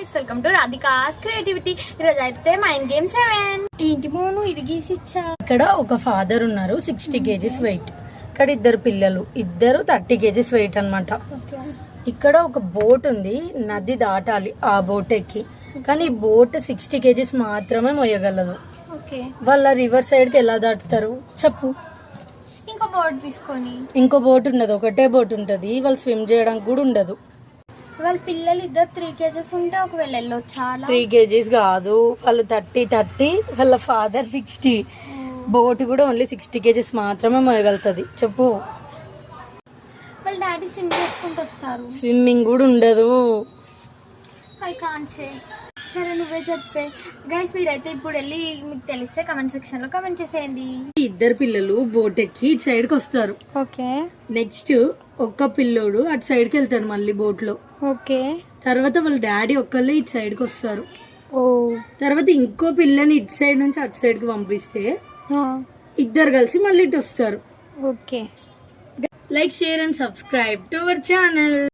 Guys, welcome to Radhika's creativity. ఈరోజు అయితే mind game 7. ఏంటి మోను ఇది గీసి ఇచ్చా? ఇక్కడ ఒక ఫాదర్ ఉన్నారు, 60 kgs వెయిట్. ఇక్కడ ఇద్దరు పిల్లలు, ఇద్దరు 30 kgs వెయిట్ అన్నమాట. ఇక్కడ ఒక బోట్ ఉంది, నది దాటాలి ఆ బోట్ ఎక్కి. కానీ ఈ బోట్ 60 kgs మాత్రమే మోయగలదు. వాళ్ళ రివర్ సైడ్ కి ఎలా దాటుతారు చెప్పు? ఇంకో బోట్ తీసుకొని. ఇంకో బోట్ ఉండదు, ఒకటే బోట్ ఉంటది. వాళ్ళు స్విమ్ చేయడానికి కూడా ఉండదు. వాళ్ళ పిల్లలు ఇద్దరు 3 kgs ఉంటే ఒకవేళ వెళ్ళొచ్చా? 3 kgs కాదు, వాళ్ళు 30, వాళ్ళ ఫాదర్ 60. బోట్ కూడా ఓన్లీ 60 kgs మాత్రమే మోయగలుగుతుంది. చెప్పు? వాళ్ళ డాడీ స్విమ్ చేసుకుంటూ వస్తారు. స్విమ్మింగ్ కూడా ఉండదు. I can't say. సరే నువ్వే చెప్పే. గైస్, మీరైతే ఇప్పుడు వెళ్ళి మీకు తెలిస్తే కమెంట్ సెక్షన్ లో కమెంట్ చేసేయండి. ఇద్దరు పిల్లలు బోట్ ఎక్కి ఇటు సైడ్ కి వస్తారు. ఓకే. నెక్స్ట్ ఒక్క పిల్లోడు అటు సైడ్ కి వెళ్తాడు మళ్ళీ బోట్ లో. ఓకే. తర్వాత వాళ్ళ డాడీ ఒక్కళ్ళే ఇటు సైడ్ కి వస్తారు. ఓ. తర్వాత ఇంకో పిల్లని ఇటు సైడ్ నుంచి అటు సైడ్ కి పంపిస్తే ఇద్దరు కలిసి మళ్ళీ ఇటు వస్తారు. Okay. Like, share and subscribe to our channel.